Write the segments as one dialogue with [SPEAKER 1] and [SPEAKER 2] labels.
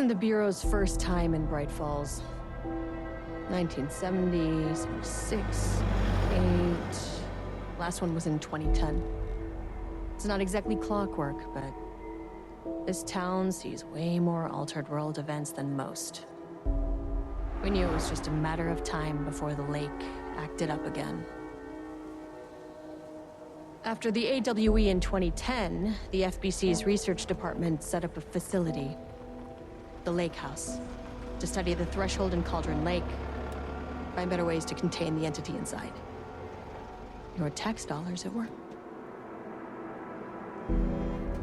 [SPEAKER 1] wasn't the Bureau's first time in Bright Falls. 1970, 76, 8... Last one was in 2010. It's not exactly clockwork, but this town sees way more altered world events than most. We knew it was just a matter of time before the lake acted up again. After the AWE in 2010, the FBC's research department set up a facility, the Lakehouse, to study the threshold in Cauldron Lake, find better ways to contain the entity inside. Your tax dollars at work.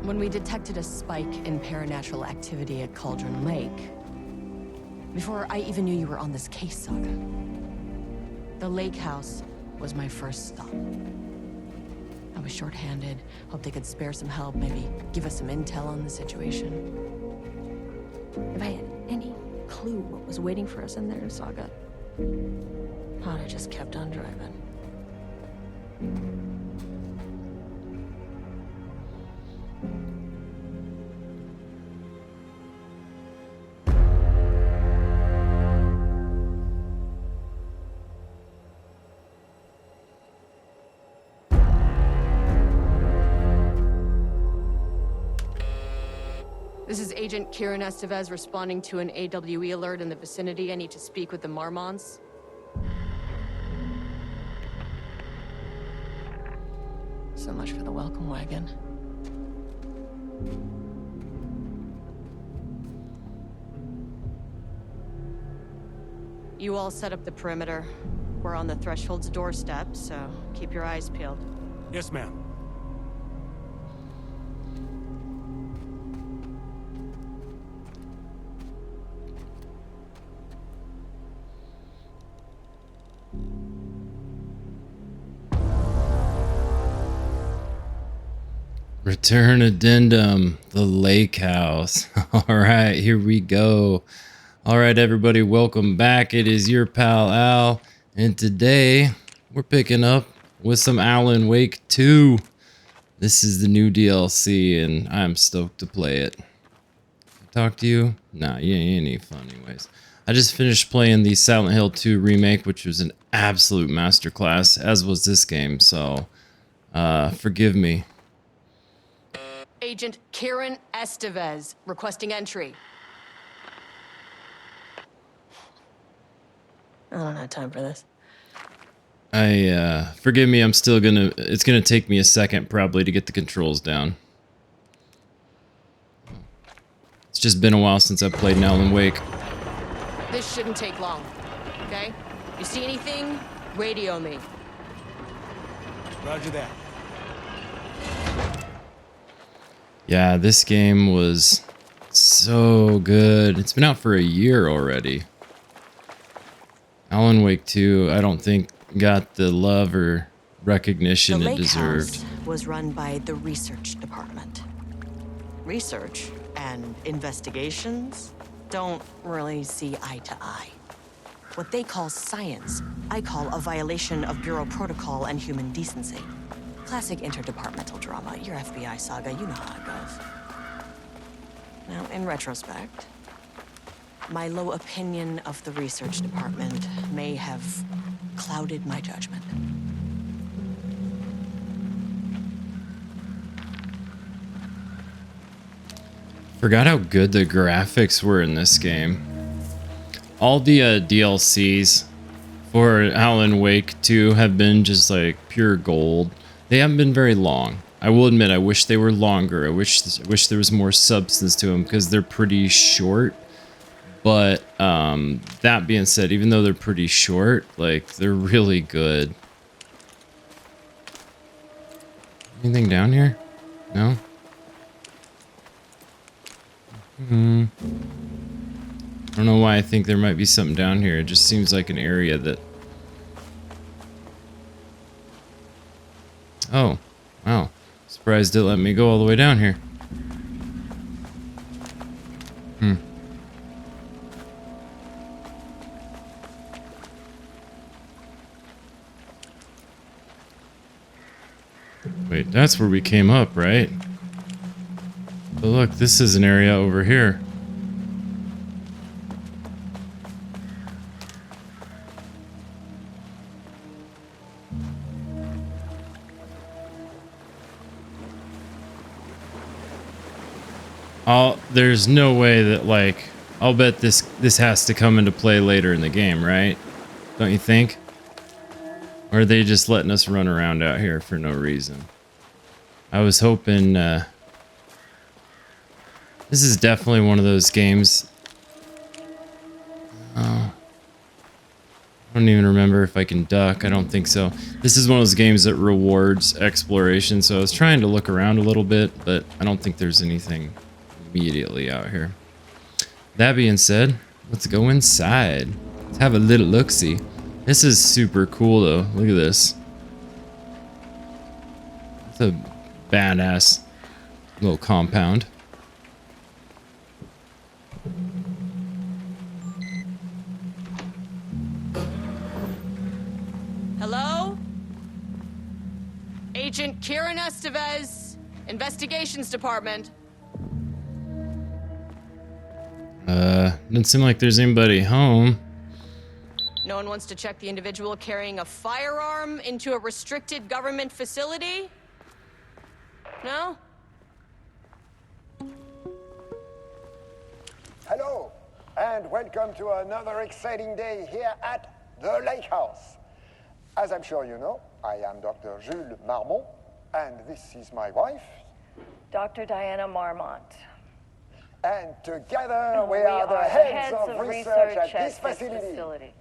[SPEAKER 1] When we detected a spike in paranatural activity at Cauldron Lake, before I even knew you were on this case, Saga, the Lakehouse was my first stop. I was short-handed, hoped they could spare some help, maybe give us some intel on the situation. If I had any clue what was waiting for us in there, Saga, I'd have just kept on driving. This is Agent Kieran Estevez responding to an AWE alert in the vicinity. I need to speak with the Marmonts. So much for the welcome wagon. You all set up the perimeter. We're on the Threshold's doorstep, so keep your eyes peeled.
[SPEAKER 2] Yes, ma'am.
[SPEAKER 3] Return addendum, the lake house. All right, here we go. All right, everybody, welcome back. It is your pal Al, and today we're picking up with some Alan Wake 2. This is the new DLC, and I'm stoked to play it. Talk to you? Nah, you ain't any fun anyways. I just finished playing the Silent Hill 2 remake, which was an absolute masterclass, as was this game, so forgive me.
[SPEAKER 1] Agent Kieran Estevez, requesting entry. I don't have time for this.
[SPEAKER 3] Forgive me, it's gonna take me a second probably to get the controls down. It's just been a while since I've played an Alan Wake.
[SPEAKER 1] This shouldn't take long, okay? You see anything? Radio me.
[SPEAKER 2] Roger that.
[SPEAKER 3] Yeah, this game was so good. It's been out for a year already. Alan Wake 2, I don't think got the love or recognition it deserved.
[SPEAKER 1] The Lakehouse was run by the research department. Research and investigations don't really see eye to eye. What they call science, I call a violation of Bureau protocol and human decency. Classic interdepartmental drama. Your FBI saga, you know how it goes. Now, in retrospect, my low opinion of the research department may have clouded my judgment.
[SPEAKER 3] Forgot how good the graphics were in this game. All the DLCs for Alan Wake 2 have been just like pure gold. They haven't been very long. I will admit, I wish they were longer. I wish there was more substance to them because they're pretty short. But that being said, even though they're pretty short, like they're really good. Anything down here? No? I don't know why I think there might be something down here. It just seems like an area that... Oh, wow. Surprised it let me go all the way down here. Wait, that's where we came up, right? But look, this is an area over here. There's no way that, like, I'll bet this has to come into play later in the game, right? Don't you think? Or are they just letting us run around out here for no reason? I was hoping, this is definitely one of those games. Oh. I don't even remember if I can duck. I don't think so. This is one of those games that rewards exploration, so I was trying to look around a little bit, but I don't think there's anything immediately out here. That being said, let's go inside. Let's have a little look-see. This is super cool, though. Look at this. It's a badass little compound.
[SPEAKER 1] Hello? Agent Kieran Estevez, Investigations Department.
[SPEAKER 3] Doesn't seem like there's anybody home.
[SPEAKER 1] No one wants to check the individual carrying a firearm into a restricted government facility? No?
[SPEAKER 2] Hello, and welcome to another exciting day here at the Lakehouse. As I'm sure you know, I am Dr. Jules Marmont, and this is my wife.
[SPEAKER 4] Dr. Diana Marmont.
[SPEAKER 2] And together we are the heads of research at this facility.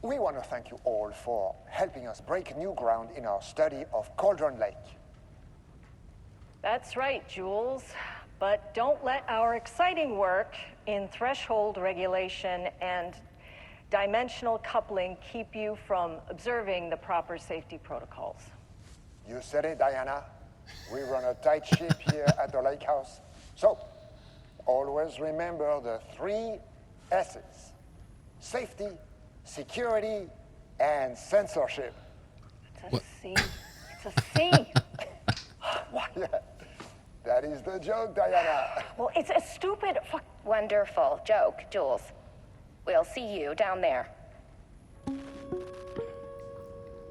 [SPEAKER 2] We want to thank you all for helping us break new ground in our study of Cauldron Lake.
[SPEAKER 4] That's right, Jules. But don't let our exciting work in threshold regulation and dimensional coupling keep you from observing the proper safety protocols.
[SPEAKER 2] You said it, Diana. We run a tight ship here at the Lakehouse. So, always remember the 3 S's. Safety, security, and censorship.
[SPEAKER 4] It's a C. It's a C.
[SPEAKER 2] Why, that is the joke, Diana.
[SPEAKER 4] Well, it's a stupid fuck.
[SPEAKER 5] Wonderful joke, Jules. We'll see you down there.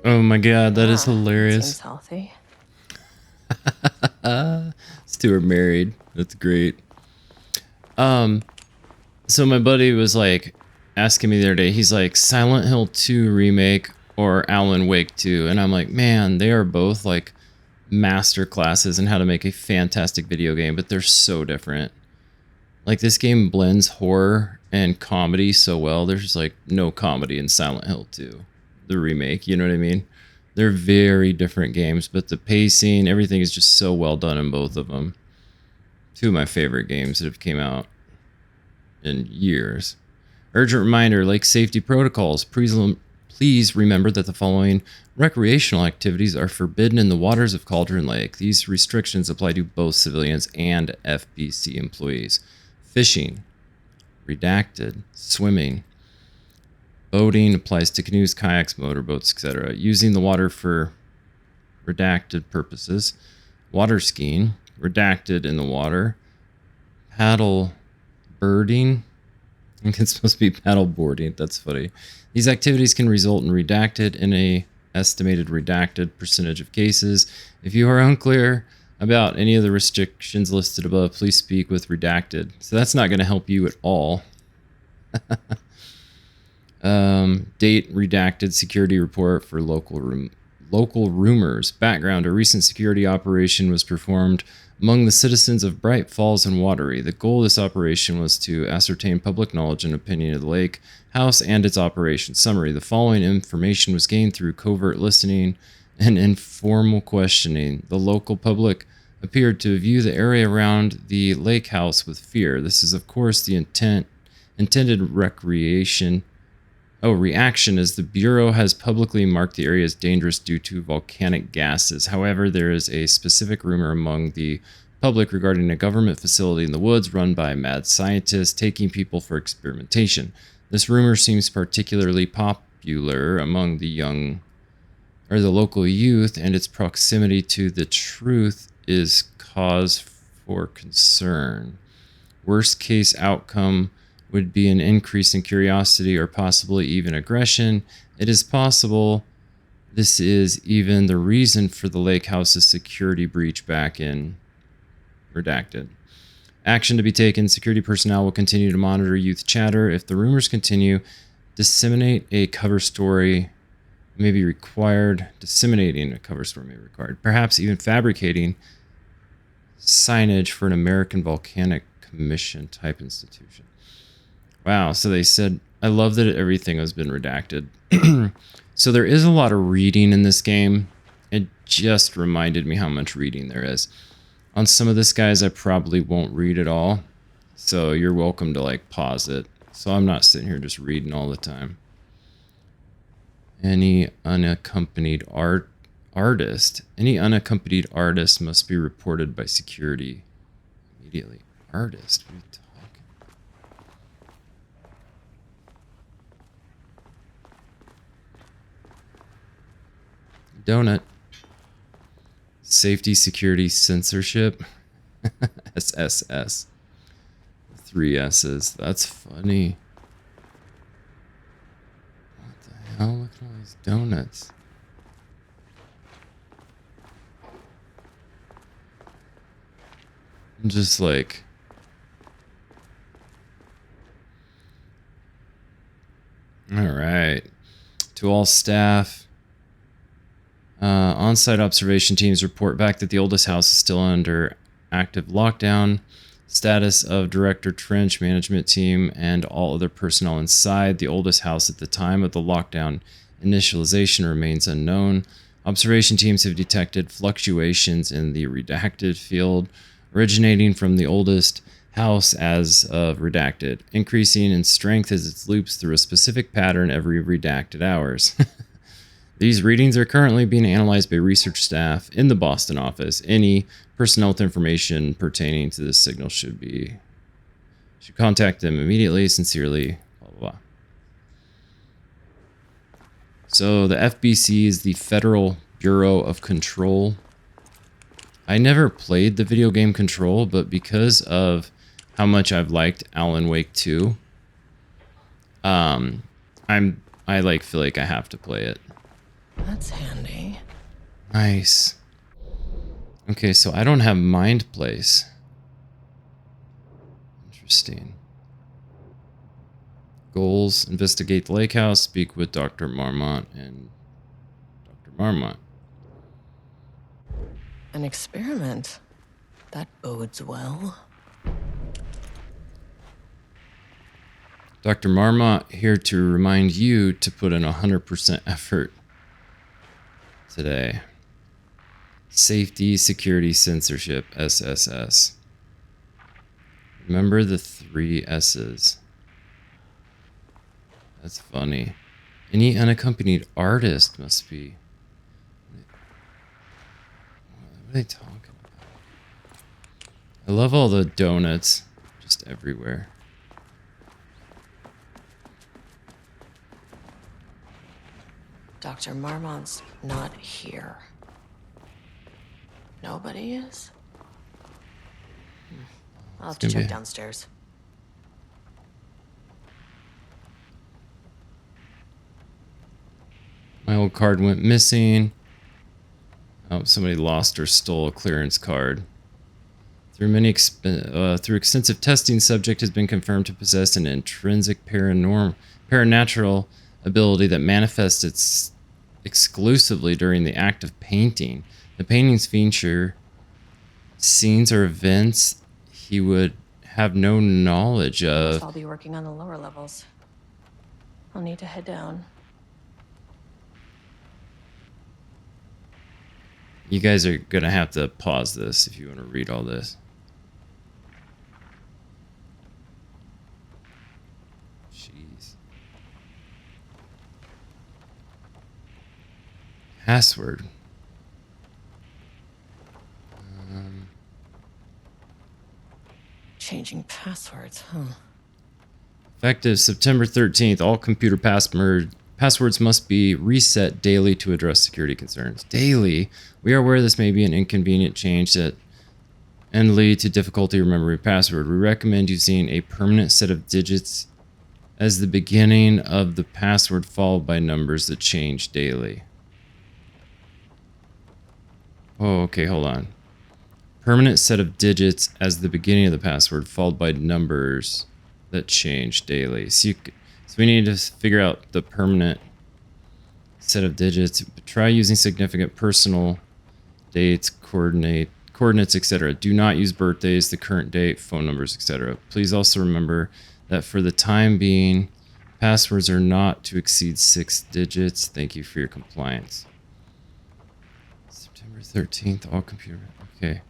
[SPEAKER 3] Oh my god, that is hilarious.
[SPEAKER 1] Seems healthy.
[SPEAKER 3] Stu are married. That's great. So my buddy was like asking me the other day, he's like, Silent Hill 2 remake or Alan Wake 2, and I'm like, man, they are both like master classes in how to make a fantastic video game, but they're so different. Like, this game blends horror and comedy so well. There's like no comedy in Silent Hill 2, the remake, you know what I mean? They're very different games, but the pacing, everything is just so well done in both of them. 2 of my favorite games that have came out in years. Urgent reminder, lake safety protocols. Please remember that the following recreational activities are forbidden in the waters of Cauldron Lake. These restrictions apply to both civilians and FBC employees. Fishing, redacted, swimming, boating applies to canoes, kayaks, motorboats, etc. Using the water for redacted purposes. Water skiing, redacted in the water. Paddle birding. I think it's supposed to be paddle boarding. That's funny. These activities can result in redacted in a estimated redacted percentage of cases. If you are unclear about any of the restrictions listed above, please speak with redacted. So that's not going to help you at all. Date redacted security report for local rumors. Background: a recent security operation was performed among the citizens of Bright Falls and Watery. The goal of this operation was to ascertain public knowledge and opinion of the lake house and its operation. Summary: the following information was gained through covert listening and informal questioning. The local public appeared to view the area around the lake house with fear. This is, of course, the intended reaction, as the Bureau has publicly marked the area as dangerous due to volcanic gases. However, there is a specific rumor among the public regarding a government facility in the woods run by mad scientists taking people for experimentation. This rumor seems particularly popular among the local youth, and its proximity to the truth is cause for concern. Worst case outcome would be an increase in curiosity or possibly even aggression. It is possible This is even the reason for the Lakehouse's security breach back in Redacted. Action to be taken. Security personnel will continue to monitor youth chatter. If the rumors continue, disseminate a cover story may be required. Disseminating a cover story may be required. Perhaps even fabricating signage for an American Volcanic Commission type institution. Wow, so they said, I love that everything has been redacted. So there is a lot of reading in this game. It just reminded me how much reading there is. On some of this, guys, I probably won't read at all. So you're welcome to like pause it. So I'm not sitting here just reading all the time. Any unaccompanied artist must be reported by security immediately. Artist? What are you talking? Donut. Safety, security, censorship. SSS. 3 S's. That's funny. What the hell? Look at all these donuts. I'm just like... Alright. To all staff... on-site observation teams report back that the oldest house is still under active lockdown. Status of Director Trench, management team, and all other personnel inside the oldest house at the time of the lockdown initialization remains unknown. Observation teams have detected fluctuations in the redacted field originating from the oldest house as of redacted, increasing in strength as it loops through a specific pattern every redacted hours. These readings are currently being analyzed by research staff in the Boston office. Any personnel with information pertaining to this signal should contact them immediately. Sincerely, blah, blah, blah. So the FBC is the Federal Bureau of Control. I never played the video game Control, but because of how much I've liked Alan Wake 2, I like feel like I have to play it.
[SPEAKER 1] That's handy.
[SPEAKER 3] Nice. Okay, so I don't have Mind Place. Interesting. Goals: investigate the lake house, speak with Dr. Marmont and Dr. Marmont.
[SPEAKER 1] An experiment. That bodes well.
[SPEAKER 3] Dr. Marmont here to remind you to put in 100% effort today. Safety, security, censorship, SSS. Remember the 3 S's. That's funny. Any unaccompanied artist must be... What are they talking about? I love all the donuts just everywhere.
[SPEAKER 1] Dr. Marmont's not here. Nobody is? I'll have to check downstairs.
[SPEAKER 3] My old card went missing. Oh, somebody lost or stole a clearance card. Through extensive testing, subject has been confirmed to possess an intrinsic paranatural ability that manifests exclusively during the act of painting. The paintings feature scenes or events he would have no knowledge of.
[SPEAKER 1] I'll be working on the lower levels. I'll need to head down.
[SPEAKER 3] You guys are gonna have to pause this if you want to read all this. Jeez. Password.
[SPEAKER 1] Changing passwords, huh?
[SPEAKER 3] Effective September 13th, all computer passwords must be reset daily to address security concerns. Daily? We are aware this may be an inconvenient change and lead to difficulty remembering a password. We recommend using a permanent set of digits as the beginning of the password followed by numbers that change daily. Oh, okay, hold on. Permanent set of digits as the beginning of the password, followed by numbers that change daily. So we need to figure out the permanent set of digits. Try using significant personal dates, coordinates, etc. Do not use birthdays, the current date, phone numbers, etc. Please also remember that for the time being, passwords are not to exceed 6 digits. Thank you for your compliance. September 13th, all computer. Okay.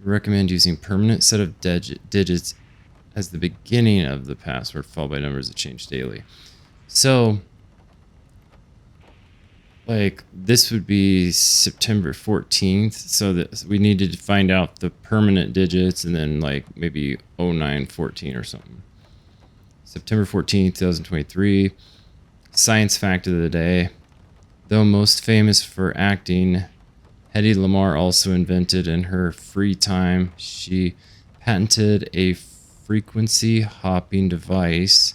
[SPEAKER 3] Recommend using permanent set of digits as the beginning of the password, followed by numbers that change daily. So, like, this would be September 14th. So that we needed to find out the permanent digits and then, like, maybe 0914 or something. September 14th, 2023. Science fact of the day. Though most famous for acting, Hedy Lamarr also invented in her free time, she patented a frequency hopping device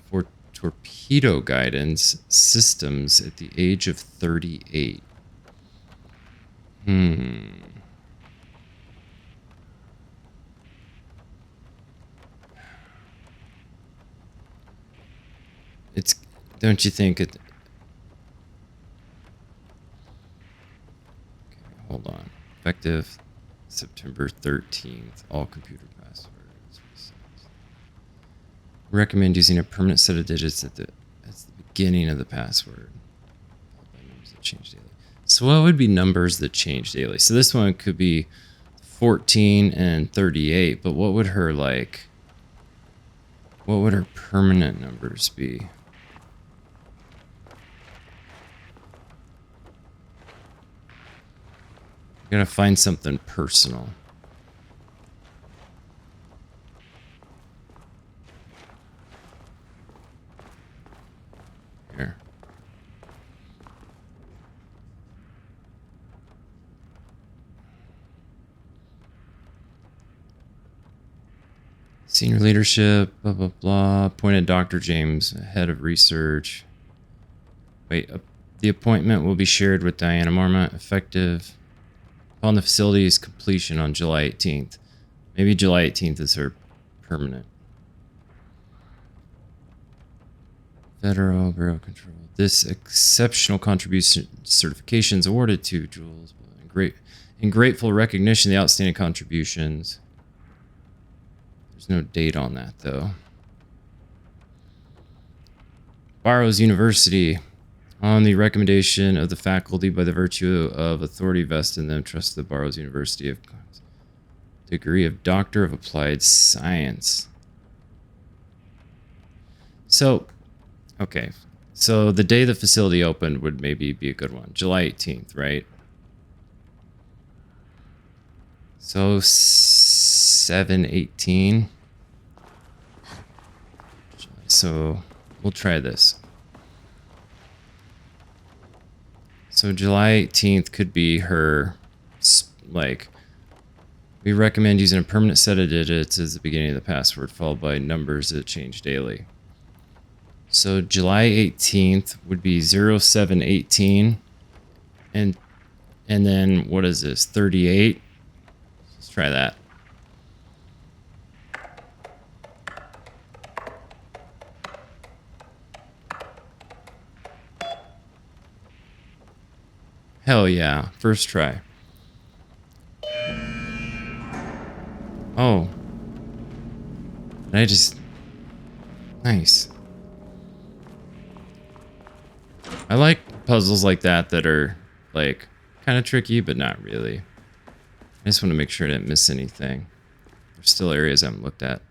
[SPEAKER 3] for torpedo guidance systems at the age of 38. It's, don't you think it... Hold on. Effective September 13th. All computer passwords. Recommend using a permanent set of digits as the beginning of the password. Numbers that change daily. So what would be numbers that change daily? So this one could be 14 and 38, but what would her permanent numbers be? I'm gonna find something personal. Here. Senior leadership, blah, blah, blah. Appointed Dr. James, head of research. Wait, the appointment will be shared with Diana Marmot, effective upon the facility's completion on July 18th. Maybe July 18th is her permanent. Federal Bureau of Control. This exceptional contribution certification is awarded to Jules in grateful recognition of the outstanding contributions. There's no date on that, though. Barrows University, on the recommendation of the faculty by the virtue of authority vested in them, trust the Barrows University of degree of Doctor of Applied Science. So, okay. So the day the facility opened would maybe be a good one. July 18th, right? So 7/18. So we'll try this. So July 18th could be her, like, we recommend using a permanent set of digits as the beginning of the password, followed by numbers that change daily. So July 18th would be 0718. And then what is this? 38? Let's try that. Hell yeah. First try. Oh. Did I just... Nice. I like puzzles like that are, like, kind of tricky, but not really. I just want to make sure I didn't miss anything. There's still areas I haven't looked at.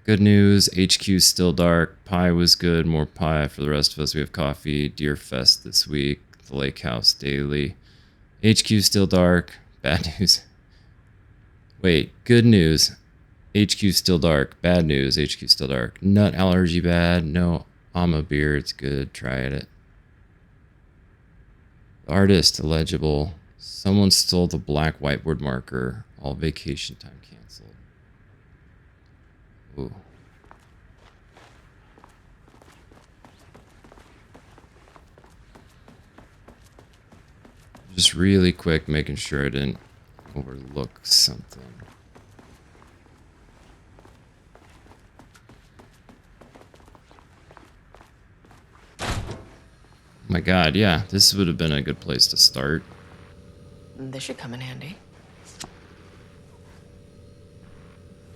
[SPEAKER 3] Good news, HQ's still dark. Pie was good, more pie for the rest of us. We have coffee, Deer Fest this week, the Lakehouse Daily. HQ's still dark. Bad news. Wait, good news. HQ's still dark. Bad news, HQ's still dark. Nut allergy bad. No, beer, it's good. Try it. Artist illegible. Someone stole the black whiteboard marker. All vacation time canceled. Ooh. Just really quick, making sure I didn't overlook something. My God, yeah, this would have been a good place to start.
[SPEAKER 1] This should come in handy.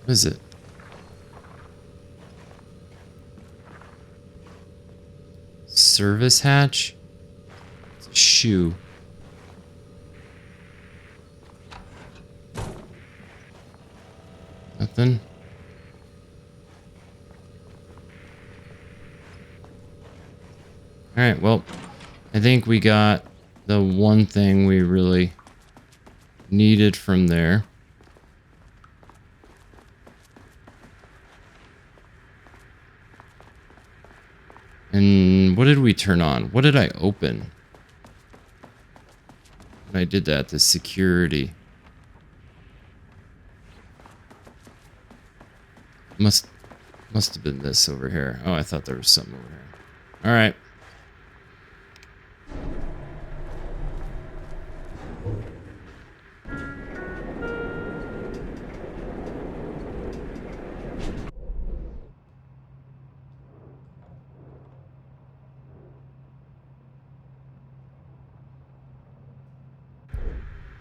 [SPEAKER 3] What is it? Service hatch? It's a shoe. Nothing? Alright, well, I think we got the one thing we really needed from there. And what did we turn on? What did I open? When I did that, the security. Must have been this over here. Oh, I thought there was something over here. All right.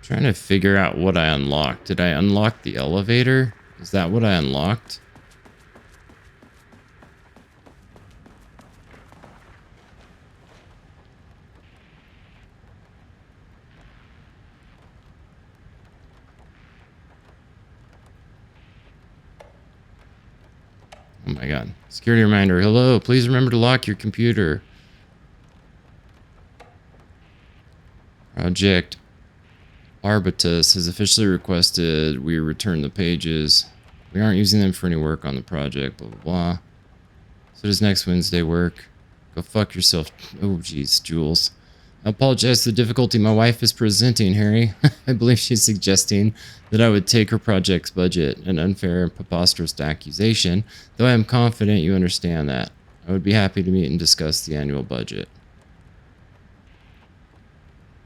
[SPEAKER 3] Trying to figure out what I unlocked. Did I unlock the elevator? Is that what I unlocked? Oh my God. Security reminder. Hello, please remember to lock your computer. Project Arbitus has officially requested we return the pages. We aren't using them for any work on the project, blah, blah, blah. So does next Wednesday work? Go fuck yourself. Oh, jeez, Jules. I apologize for the difficulty my wife is presenting, Harry. I believe she's suggesting that I would take her project's budget, an unfair and preposterous accusation, though I am confident you understand that. I would be happy to meet and discuss the annual budget.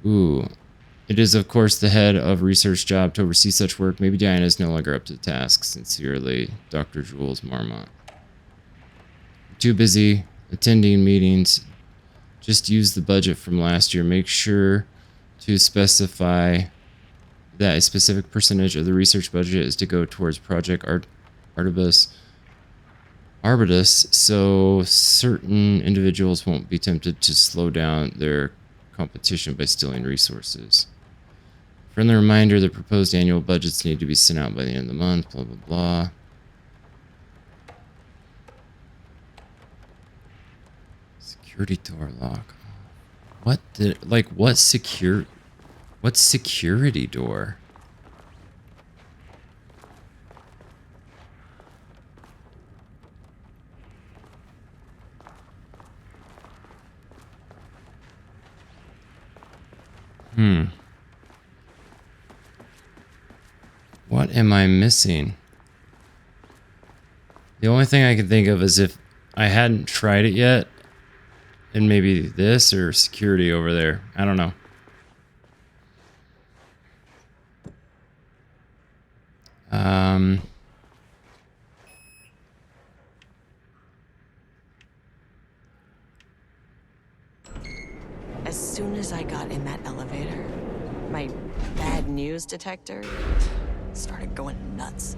[SPEAKER 3] Ooh. It is, of course, the head of research job to oversee such work. Maybe Diana is no longer up to the task. Sincerely, Dr. Jules Marmont. Too busy attending meetings. Just use the budget from last year. Make sure to specify that a specific percentage of the research budget is to go towards Project Arbitus, so certain individuals won't be tempted to slow down their competition by stealing resources. Friendly reminder, the proposed annual budgets need to be sent out by the end of the month, blah, blah, blah. Security door lock. What security door? What am I missing? The only thing I can think of is if I hadn't tried it yet, and maybe this or security over there. I don't know.
[SPEAKER 1] As soon as I got in that elevator, my bad news detector started going nuts.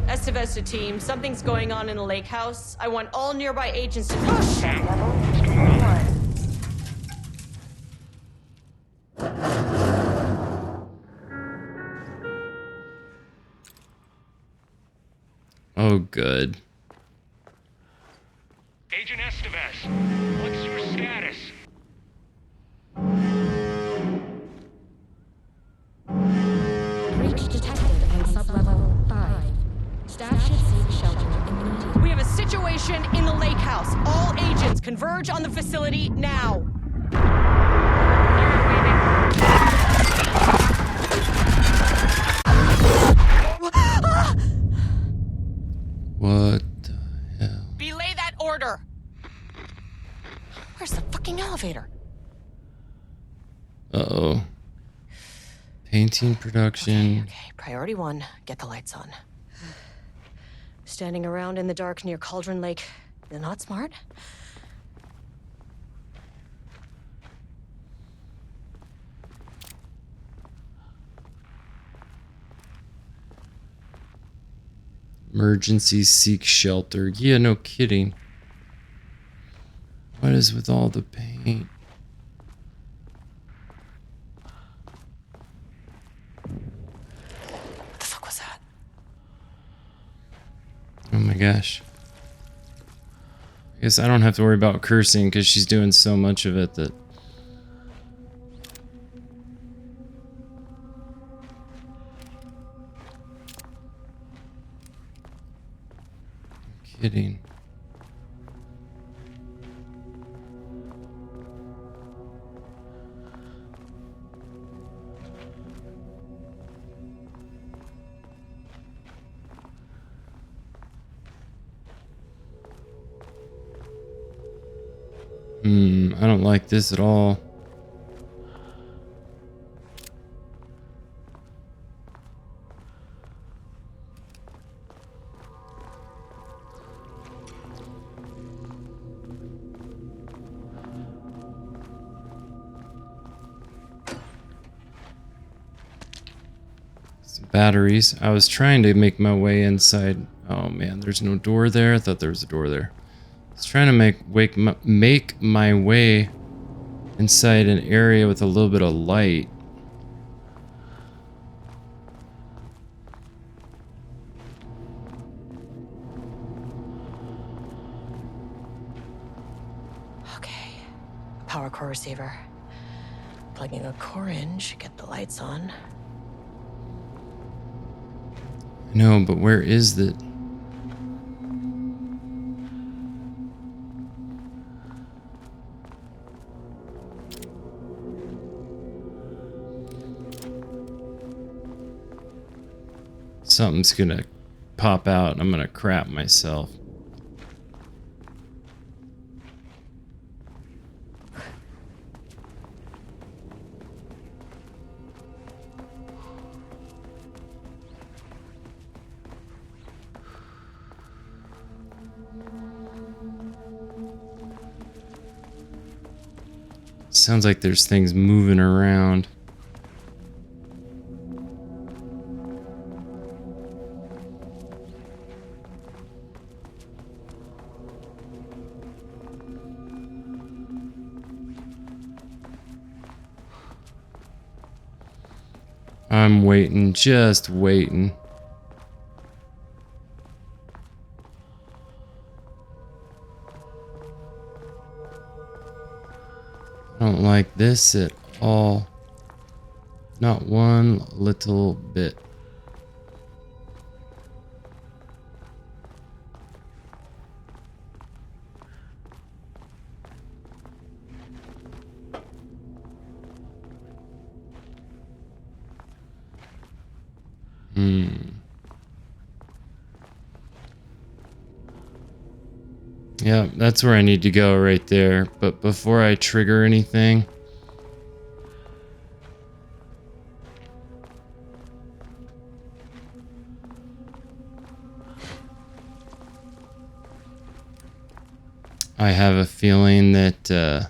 [SPEAKER 1] Estevesta team, something's going on in the Lakehouse. I want all nearby agents to push.
[SPEAKER 3] Oh, good.
[SPEAKER 6] Agent Estevez, what's your status?
[SPEAKER 7] Breach detected on sub-level 5. Staff should seek shelter immediately.
[SPEAKER 1] We have a situation in the Lakehouse. All agents converge on the facility now.
[SPEAKER 3] What the hell?
[SPEAKER 1] Belay that order. Where's the fucking elevator?
[SPEAKER 3] Painting production.
[SPEAKER 1] Okay, priority one, get the lights on. Standing around in the dark near Cauldron Lake, not smart?
[SPEAKER 3] Emergency seek shelter. Yeah, no kidding. What is with all the paint?
[SPEAKER 1] What the fuck was that?
[SPEAKER 3] Oh my gosh. I guess I don't have to worry about cursing because she's doing so much of it that... I'm kidding. I don't like this at all. Some batteries. I was trying to make my way inside. Oh man, there's no door there. I thought there was a door there. I was trying to make my way inside an area with a little bit of light.
[SPEAKER 1] Okay, power core receiver. Plugging a core in should get the lights on.
[SPEAKER 3] No, but where is the... Something's gonna pop out and I'm gonna crap myself. Sounds like there's things moving around. I'm waiting, just waiting. I don't like this at all. Not one little bit. Yeah, that's where I need to go right there. But before I trigger anything... I have a feeling that... Here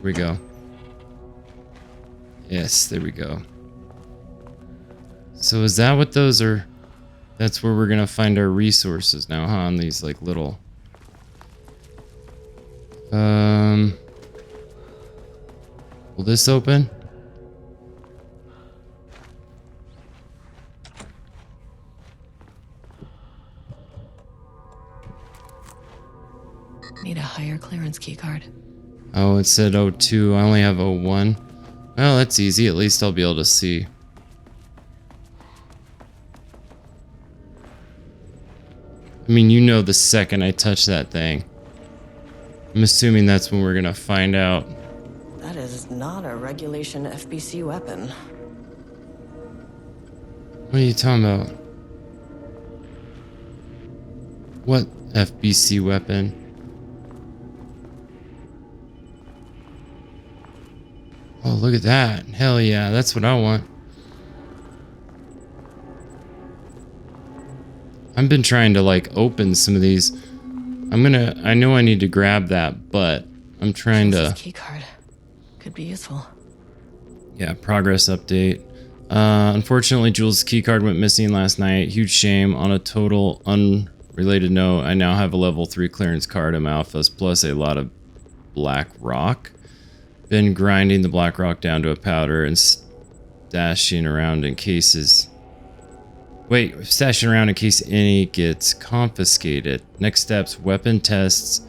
[SPEAKER 3] we go. Yes, there we go. So is that what those are? That's where we're gonna find our resources now, huh? On these like little... Will this open?
[SPEAKER 1] Need a higher clearance keycard.
[SPEAKER 3] Oh, it said 02. I only have 01. Well, that's easy. At least I'll be able to see. I mean, you know the second I touch that thing. I'm assuming that's when we're gonna find out.
[SPEAKER 1] That is not a regulation FBC weapon.
[SPEAKER 3] What are you talking about? What FBC weapon? Oh, look at that. Hell yeah, that's what I want. I've been trying to like open some of these. I know I need to grab that, but I'm trying to.
[SPEAKER 1] Key card could be useful.
[SPEAKER 3] Yeah, progress update. Unfortunately, Jules' keycard went missing last night. Huge shame. On a total unrelated note, I now have a level 3 clearance card in my office, plus a lot of black rock. Been grinding the black rock down to a powder and stashing around in cases. Wait, stashing around in case any gets confiscated. Next steps, weapon tests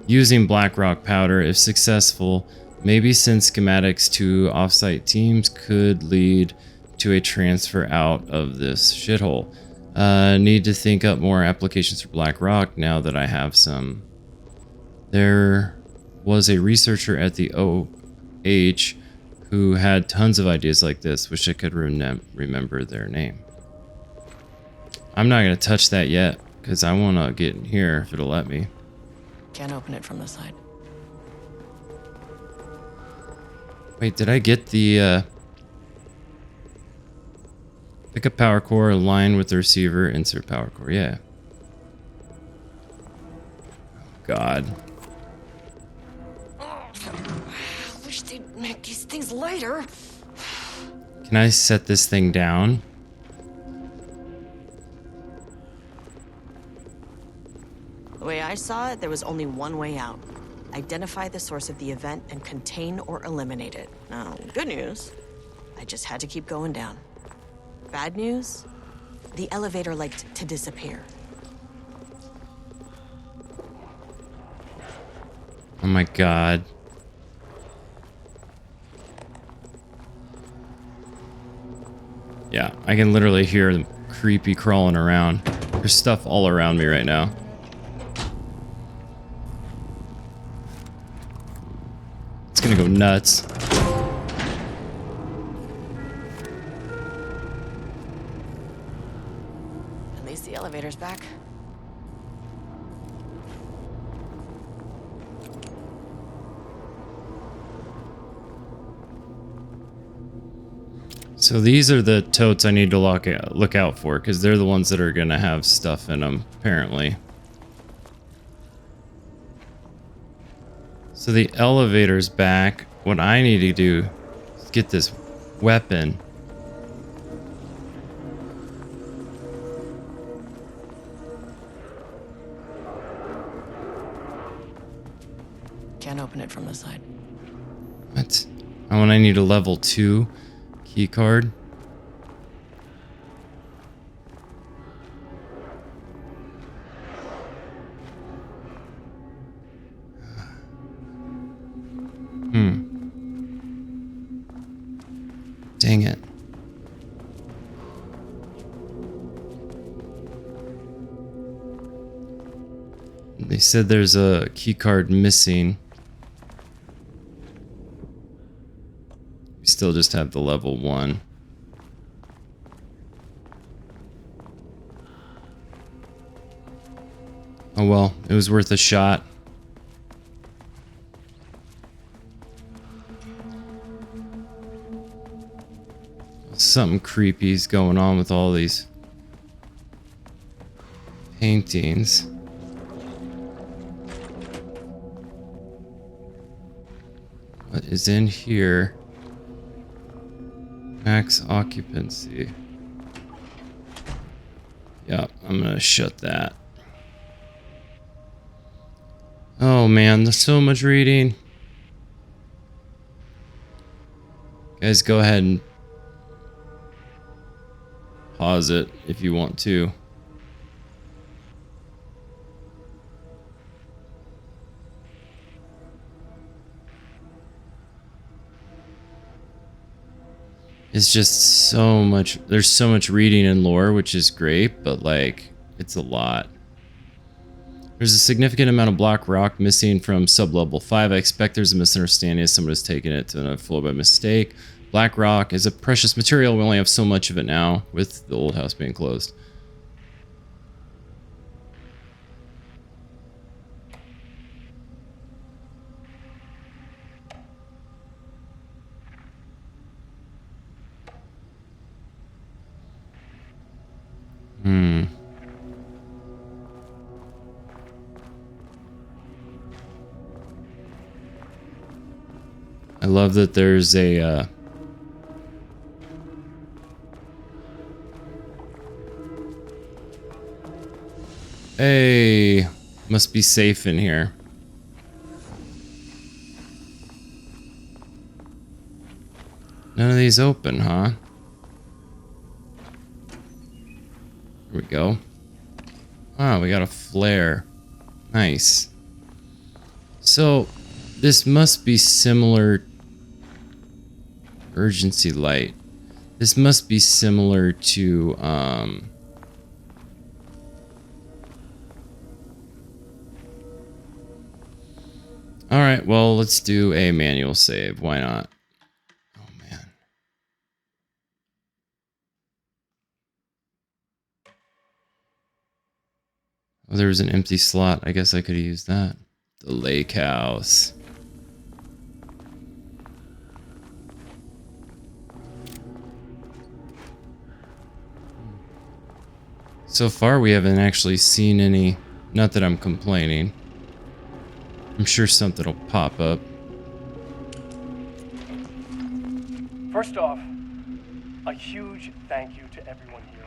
[SPEAKER 3] using black rock powder. If successful, maybe send schematics to offsite teams could lead to a transfer out of this shithole. Need to think up more applications for black rock now that I have some. There was a researcher at the OH who had tons of ideas like this. Wish I could remember their name. I'm not going to touch that yet because I want to get in here if it'll let me.
[SPEAKER 1] Can't open it from the side.
[SPEAKER 3] Wait, did I get the pick up power core, align with the receiver, insert power core? Yeah. God.
[SPEAKER 1] Wish they'd make these things lighter.
[SPEAKER 3] Can I set this thing down?
[SPEAKER 1] The way I saw it, there was only one way out. Identify the source of the event and contain or eliminate it. Now, good news, I just had to keep going down. Bad news, the elevator liked to disappear.
[SPEAKER 3] Oh my God. Yeah, I can literally hear them creepy crawling around. There's stuff all around me right now. It's gonna go nuts.
[SPEAKER 1] At least the elevator's back.
[SPEAKER 3] So these are the totes I need to look out for, because they're the ones that are gonna have stuff in them, apparently. So the elevator's back. What I need to do is get this weapon.
[SPEAKER 1] Can't open it from the side.
[SPEAKER 3] What? Oh, and I need a level 2 key card. Dang it. They said there's a key card missing. We still just have the level 1. Oh well, it was worth a shot. Something creepy's going on with all these paintings. What is in here? Max occupancy. Yeah, I'm gonna shut that. Oh man, there's so much reading. Guys, go ahead and pause it if you want to. It's just so much. There's so much reading and lore, which is great, but like, it's a lot. There's a significant amount of black rock missing from sub-level 5. I expect there's a misunderstanding as someone has taken it to another floor by mistake. Black rock is a precious material. We only have so much of it now with the old house being closed. I love that there's a hey, must be safe in here. None of these open, huh? Here we go. Ah, we got a flare. Nice. So, this must be similar... Urgency light. This must be similar to, Alright, well, let's do a manual save. Why not? Oh, man. Oh, there was an empty slot. I guess I could have used that. The Lakehouse. So far, we haven't actually seen any... Not that I'm complaining. I'm sure something will pop up.
[SPEAKER 8] First off, a huge thank you to everyone here.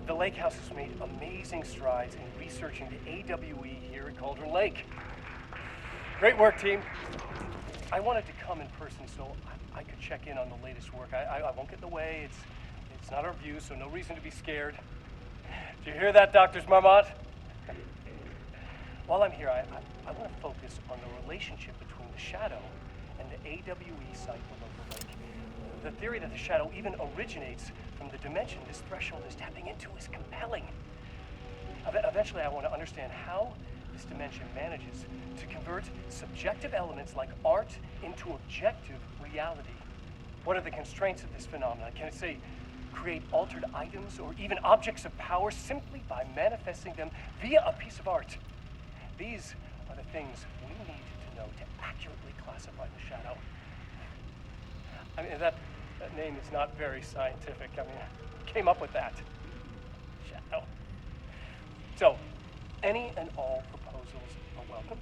[SPEAKER 8] The Lake House has made amazing strides in researching the AWE here at Cauldron Lake. Great work, team. I wanted to come in person so I could check in on the latest work. I won't get in the way. It's not our view, so no reason to be scared. Do you hear that, Doctors Marmot? While I'm here, I want to focus on the relationship between the Shadow and the AWE site below the lake. The theory that the Shadow even originates from the dimension this threshold is tapping into is compelling. Eventually, I want to understand how this dimension manages to convert subjective elements like art into objective reality. What are the constraints of this phenomenon? Can it, say, create altered items or even objects of power simply by manifesting them via a piece of art? These are the things we need to know to accurately classify the Shadow. I mean, that name is not very scientific. I mean, who came up with that? Shadow. So, any and all proposals are welcome.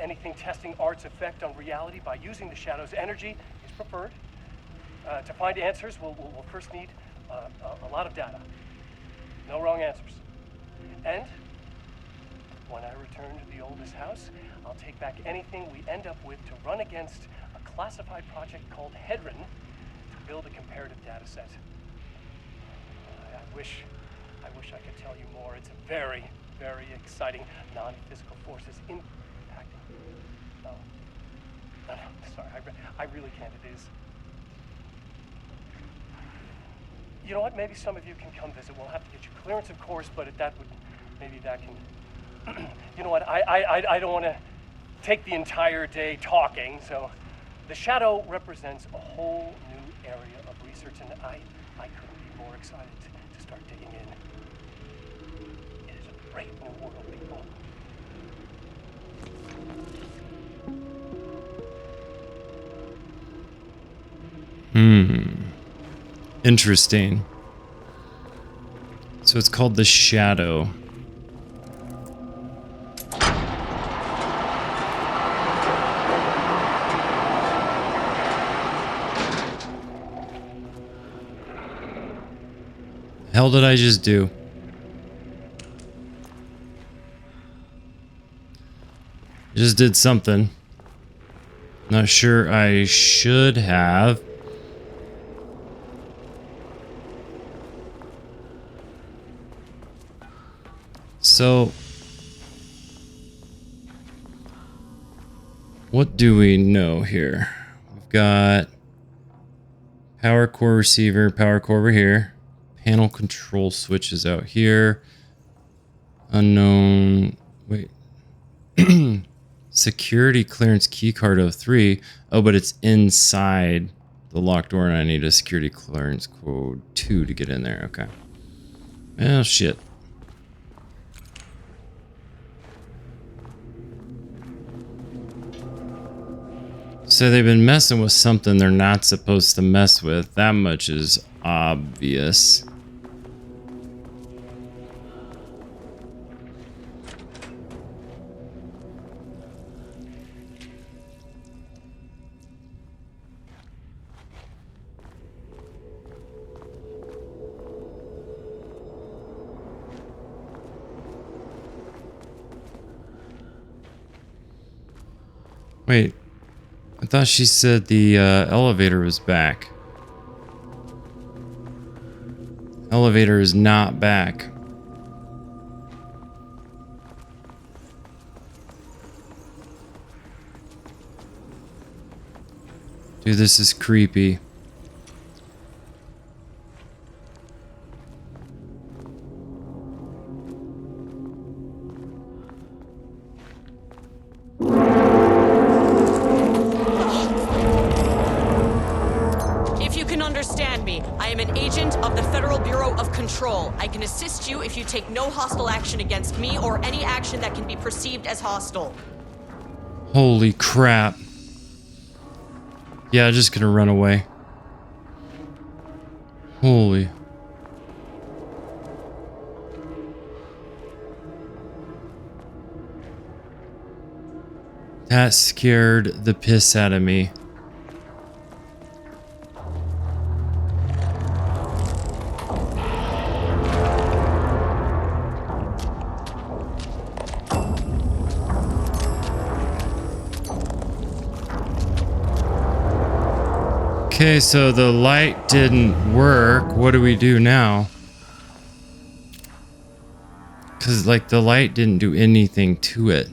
[SPEAKER 8] Anything testing art's effect on reality by using the Shadow's energy is preferred. To find answers, we'll first need a lot of data. No wrong answers. And when I return to the oldest house, I'll take back anything we end up with to run against a classified project called Hedron to build a comparative data set. I wish I could tell you more. It's a very, very exciting non-physical forces impacting. No, sorry, I really can't. It is. You know what? Maybe some of you can come visit. We'll have to get you clearance, of course, but maybe that can. You know what? I don't want to take the entire day talking. So, the Shadow represents a whole new area of research, and I couldn't be more excited to start digging in. It is a great new world, people.
[SPEAKER 3] Interesting. So it's called the Shadow. The hell did I just do? Just did something. Not sure I should have. So, what do we know here? We've got power core receiver, power core over here. Panel control switches out here. Unknown. Wait. Security clearance keycard 03. Oh, but it's inside the locked door, and I need a security clearance code 2 to get in there. Okay. Oh, shit. So they've been messing with something they're not supposed to mess with. That much is obvious. thought she said the elevator was back. Elevator is not back. Dude, this is creepy.
[SPEAKER 1] If you can understand me, I am an agent of the Federal Bureau of Control. I can assist you if you take no hostile action against me or any action that can be perceived as hostile.
[SPEAKER 3] Holy crap. Yeah, just gonna run away. Holy. That scared the piss out of me. Okay, so the light didn't work. What do we do now? Because, like, the light didn't do anything to it.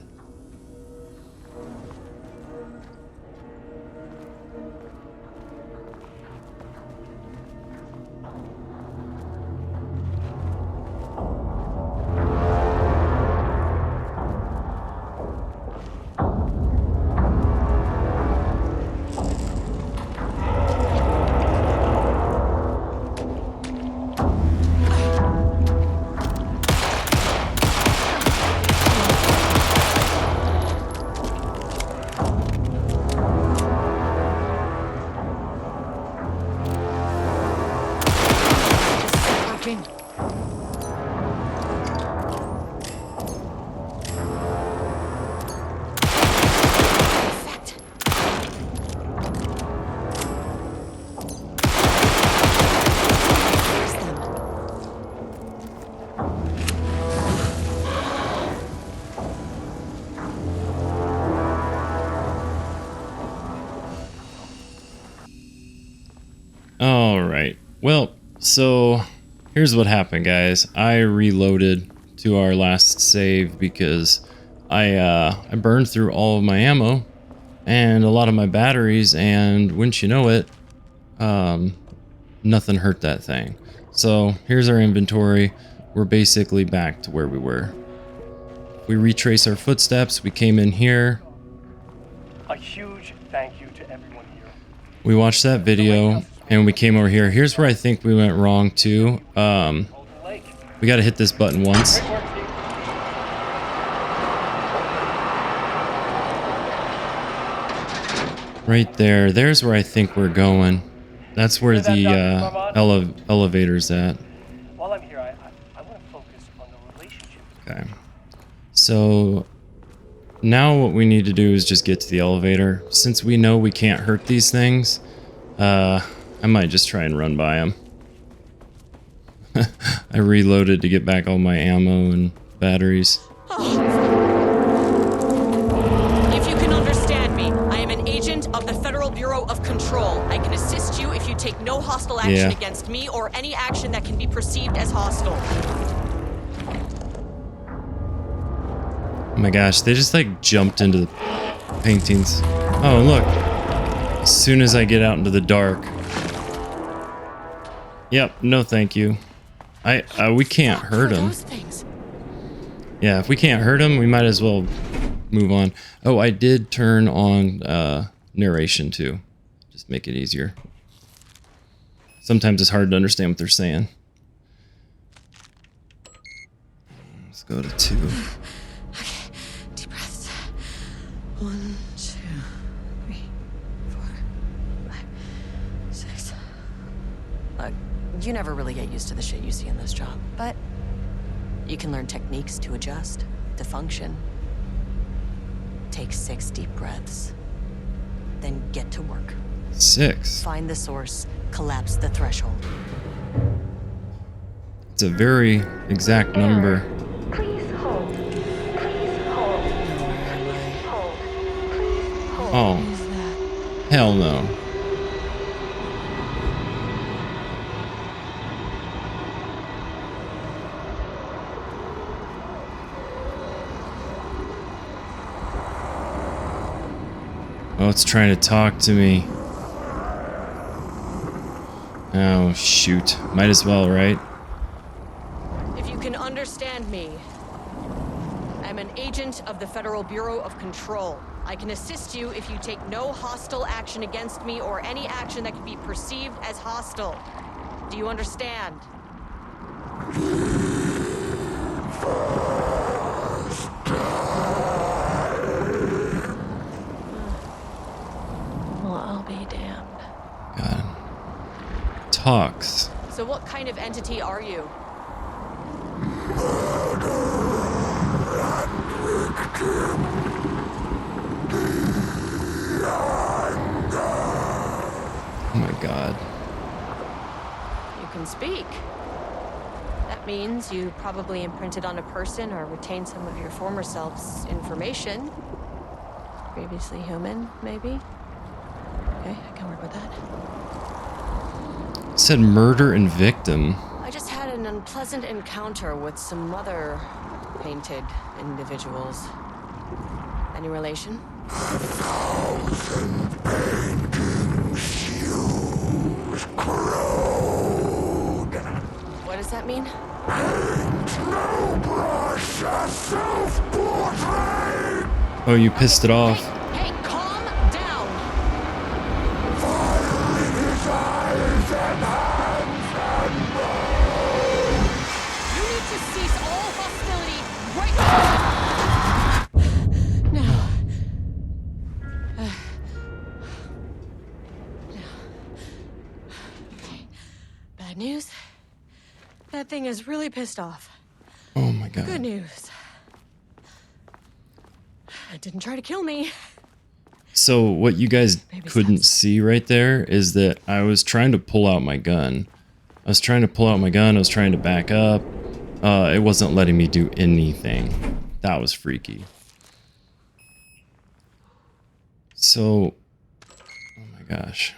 [SPEAKER 3] Alright, well, so here's what happened, guys. I reloaded to our last save because I burned through all of my ammo and a lot of my batteries, and wouldn't you know it, nothing hurt that thing. So here's our inventory. We're basically back to where we were. We retrace our footsteps. We came in here.
[SPEAKER 8] A huge thank you to everyone here.
[SPEAKER 3] We watched that video and we came over here. Here's where I think we went wrong too. We got to hit this button once. Right there. There's where I think we're going. That's where the elevator's at.
[SPEAKER 8] While I'm here, I want to focus on the relationship.
[SPEAKER 3] Okay. So now what we need to do is just get to the elevator. Since we know we can't hurt these things, I might just try and run by them. I reloaded to get back all my ammo and batteries.
[SPEAKER 1] If you can understand me, I am an agent of the Federal Bureau of Control. I can assist you if you take no hostile action against me or any action that can be perceived as hostile.
[SPEAKER 3] Oh my gosh, they just like jumped into the paintings. Oh, and look. As soon as I get out into the dark. Yep, no thank you. We can't hurt them. Yeah, if we can't hurt them, we might as well move on. Oh, I did turn on narration too. Just make it easier. Sometimes it's hard to understand what they're saying. Let's go to 2.
[SPEAKER 1] Okay, deep breaths. 1, 2, 3, 4, 5, 6. Look, you never really get used to the shit you see in this job, but you can learn techniques to adjust, to function. Take 6 deep breaths, then get to work.
[SPEAKER 3] 6.
[SPEAKER 1] Find the source, collapse the threshold.
[SPEAKER 3] It's a very exact number.
[SPEAKER 5] Please hold. Please hold. Please hold. Please hold.
[SPEAKER 3] Oh.
[SPEAKER 1] Is that
[SPEAKER 3] Hell no. Oh, it's trying to talk to me. Oh, shoot. Might as well, right?
[SPEAKER 1] If you can understand me, I'm an agent of the Federal Bureau of Control. I can assist you if you take no hostile action against me or any action that can be perceived as hostile. Do you understand? Well, I'll be damned.
[SPEAKER 3] God. Talks.
[SPEAKER 1] So what kind of entity are you?
[SPEAKER 3] Oh my God.
[SPEAKER 1] You can speak. That means you probably imprinted on a person or retained some of your former self's information. Previously human, maybe? Okay, I can work with that.
[SPEAKER 3] It said murder and victim.
[SPEAKER 1] I just had an unpleasant encounter with some other painted individuals. Any relation? What does that mean?
[SPEAKER 3] Oh, you pissed it off.
[SPEAKER 1] Hey, calm down! You need to cease all hostility right now! Okay. Bad news? That thing is really pissed off.
[SPEAKER 3] Oh my God.
[SPEAKER 1] Good news. It didn't try to kill me.
[SPEAKER 3] So what you guys
[SPEAKER 1] Baby
[SPEAKER 3] couldn't
[SPEAKER 1] steps.
[SPEAKER 3] see right there is that I was trying to pull out my gun. I was trying to back up. It wasn't letting me do anything. That was freaky. So, oh my gosh.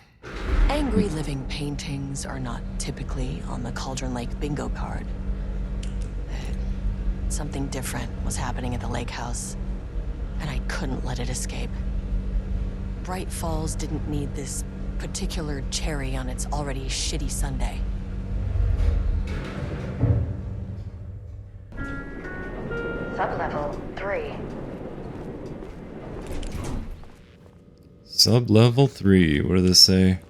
[SPEAKER 1] Angry living paintings are not typically on the Cauldron Lake bingo card. Something different was happening at the lake house, and I couldn't let it escape. Bright Falls didn't need this particular cherry on its already shitty Sunday.
[SPEAKER 5] Sublevel 3.
[SPEAKER 3] Sub-level 3, what do they say?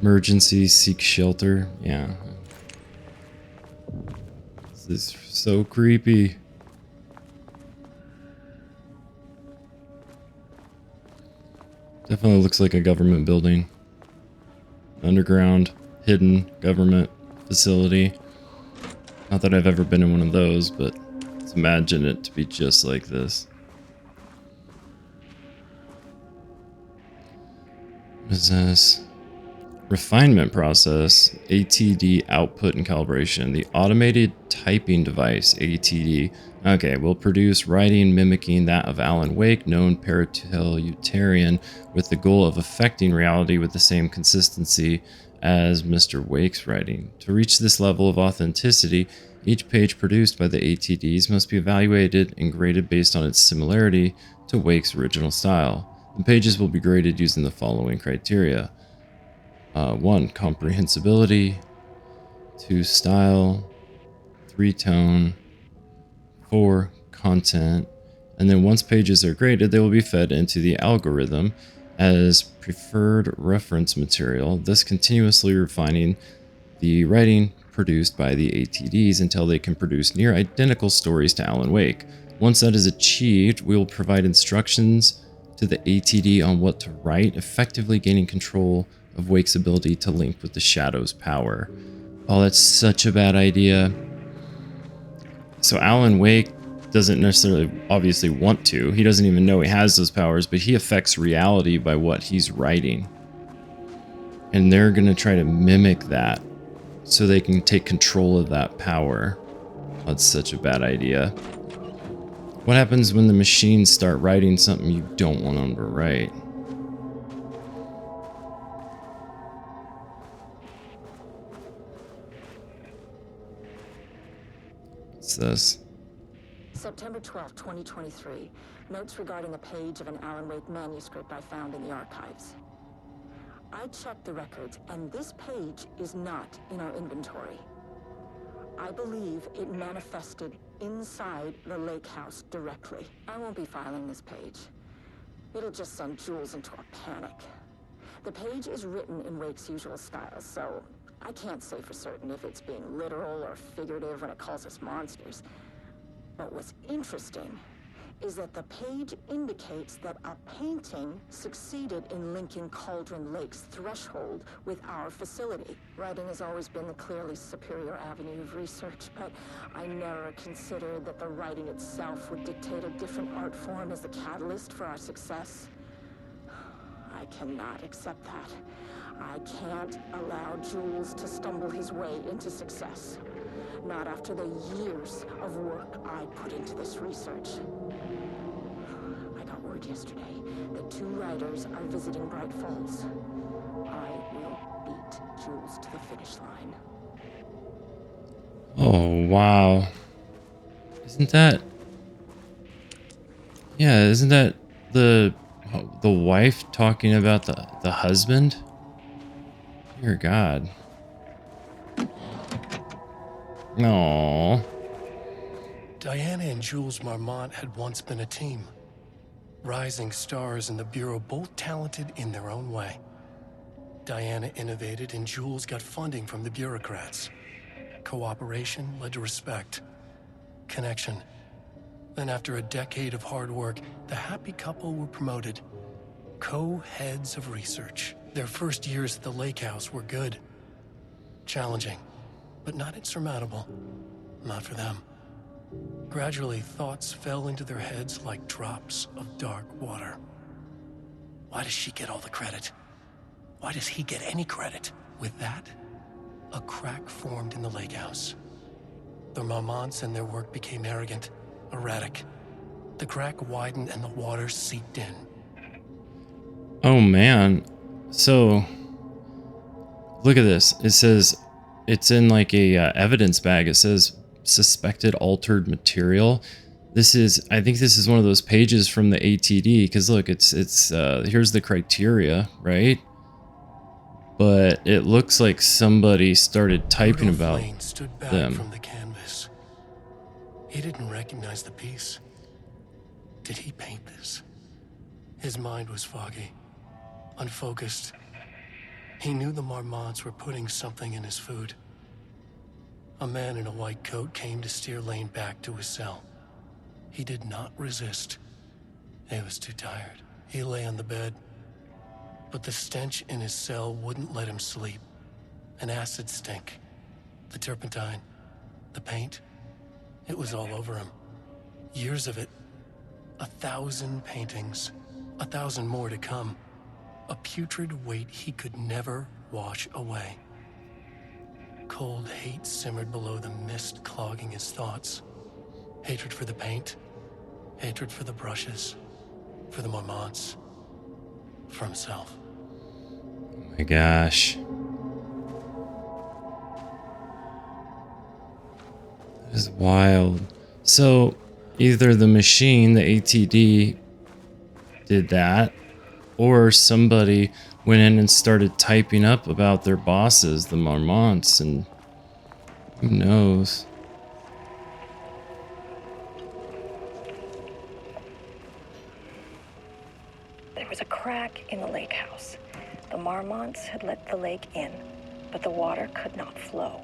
[SPEAKER 3] Emergency, seek shelter. Yeah. This is so creepy. Definitely looks like a government building. Underground, hidden government facility. Not that I've ever been in one of those, but let's imagine it to be just like this. What is this? Refinement process, ATD output and calibration. The automated typing device, ATD. Okay, will produce writing mimicking that of Alan Wake, known paratellitarian, with the goal of affecting reality with the same consistency as Mr. Wake's writing. To reach this level of authenticity, each page produced by the ATDs must be evaluated and graded based on its similarity to Wake's original style. The pages will be graded using the following criteria. 1. Comprehensibility. 2. Style. 3. Tone. 4. Content. And then once pages are graded, they will be fed into the algorithm as preferred reference material, thus continuously refining the writing produced by the ATDs until they can produce near identical stories to Alan Wake. Once that is achieved, we will provide instructions to the ATD on what to write, effectively gaining control of Wake's ability to link with the Shadow's power. Oh, that's such a bad idea. So Alan Wake doesn't necessarily obviously want to. He doesn't even know he has those powers, but he affects reality by what he's writing. And they're going to try to mimic that so they can take control of that power. That's such a bad idea. What happens when the machines start writing something you don't want them to write? What's this?
[SPEAKER 7] September 12, 2023. Notes regarding a page of an Alan Wake manuscript I found in the archives. I checked the records, and this page is not in our inventory. I believe it manifested inside the Lakehouse directly. I won't be filing this page. It'll just send Jules into a panic. The page is written in Wake's usual style, so I can't say for certain if it's being literal or figurative when it calls us monsters. But what's interesting is that the page indicates that a painting succeeded in linking Cauldron Lake's threshold with our facility. Writing has always been the clearly superior avenue of research, but I never considered that the writing itself would dictate a different art form as the catalyst for our success. I cannot accept that. I can't allow Jules to stumble his way into success. Not after the years of work I put into this research. I got word yesterday that 2 writers are visiting Bright Falls. I will beat Jules to the finish line.
[SPEAKER 3] Oh, wow. Isn't that... Yeah, isn't that the wife talking about the husband? Dear God. No.
[SPEAKER 8] Diana and Jules Marmont had once been a team. Rising stars in the Bureau, both talented in their own way. Diana innovated and Jules got funding from the bureaucrats. Cooperation led to respect. Connection. Then after a decade of hard work, the happy couple were promoted. Co-heads of research. Their first years at the Lakehouse were good. Challenging, but not insurmountable. Not for them. Gradually, thoughts fell into their heads like drops of dark water. Why does she get all the credit? Why does he get any credit? With that, a crack formed in the Lakehouse. The Marmonts and their work became arrogant, erratic. The crack widened and the water seeped in.
[SPEAKER 3] Oh, man. So, look at this. It says, it's in like a evidence bag. It says, suspected altered material. This is, I think this is one of those pages from the ATD, because look, it's here's the criteria, right? But it looks like somebody started typing
[SPEAKER 8] Rudolph
[SPEAKER 3] about
[SPEAKER 8] Lane stood back
[SPEAKER 3] them.
[SPEAKER 8] from the canvas. He didn't recognize the piece. Did he paint this? His mind was foggy, unfocused. He knew the Marmonts were putting something in his food. A man in a white coat came to steer Lane back to his cell. He did not resist. He was too tired. He lay on the bed, but the stench in his cell wouldn't let him sleep. An acid stink. The turpentine. The paint. It was all over him. Years of it. 1,000 paintings. 1,000 more to come. A putrid weight he could never wash away. Cold hate simmered below the mist clogging his thoughts. Hatred for the paint. Hatred for the brushes. For the Marmonts. For himself.
[SPEAKER 3] Oh my gosh. That is wild. So, either the machine, the ATD, did that, or somebody went in and started typing up about their bosses, the Marmonts, and who knows.
[SPEAKER 4] There was a crack in the lake house. The Marmonts had let the lake in, but the water could not flow.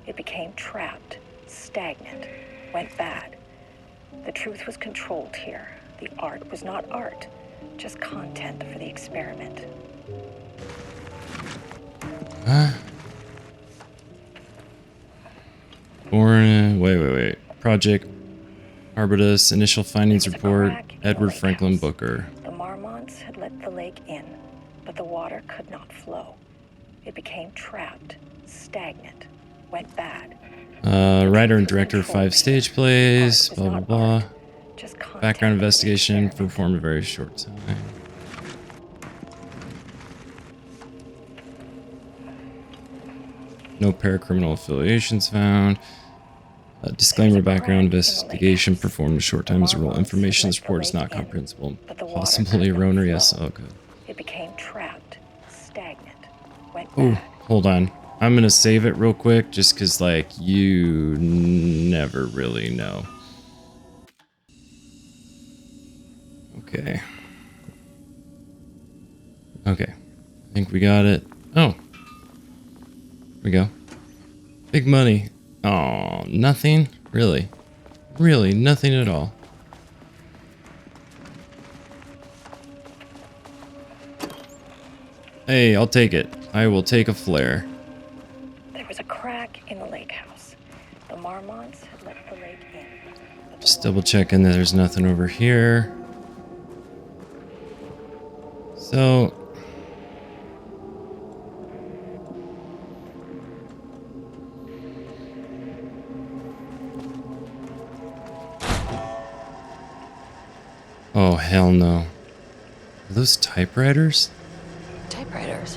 [SPEAKER 4] It became trapped, stagnant, went bad. The truth was controlled here. The art was not art, just content for the experiment.
[SPEAKER 3] Huh? Born, wait. Project Arbutus, initial findings report, Edward Franklin Booker.
[SPEAKER 4] The Marmonts had let the lake in, but the water could not flow. It became trapped, stagnant, went bad.
[SPEAKER 3] Writer and director of 5 stage plays, blah, blah, blah. Background investigation performed a very short time. No paracriminal affiliations found. Disclaimer, background investigation performed a short time as a rule. Information in this report is not comprehensible. Possibly erroneous. Oh, good.
[SPEAKER 4] It became trapped, stagnant, went
[SPEAKER 3] Oh,
[SPEAKER 4] bad.
[SPEAKER 3] hold on. I'm going to save it real quick just because, like, you never really know. Okay. Okay. I think we got it. Oh. Here we go. Big money. Oh, nothing? Really? Really, nothing at all. Hey, I'll take it. I will take a flare.
[SPEAKER 4] There was a crack in the lake house. The Marmonts had let the lake in. But the
[SPEAKER 3] Just double checking that there's nothing over here. So... oh, hell no. Are those typewriters?
[SPEAKER 1] Typewriters.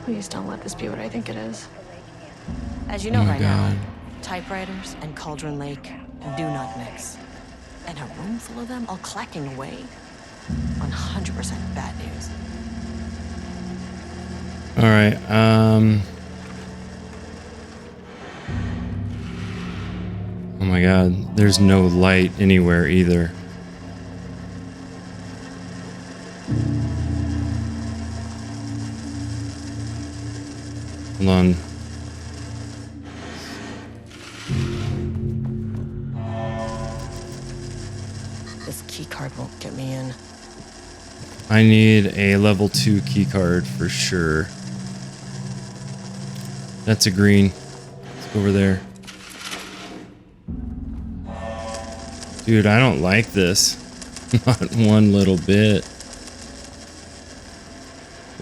[SPEAKER 1] Please don't let this be what I think it is. As you
[SPEAKER 3] Oh
[SPEAKER 1] know
[SPEAKER 3] my
[SPEAKER 1] by
[SPEAKER 3] God.
[SPEAKER 1] now, typewriters and Cauldron Lake do not mix. And a room full of them all clacking away? 100% bad news.
[SPEAKER 3] Alright, oh my god, there's no light anywhere either. Hold on.
[SPEAKER 1] This key card won't get me in.
[SPEAKER 3] I need a level 2 key card for sure. That's a green. Let's go over there. Dude, I don't like this. Not one little bit.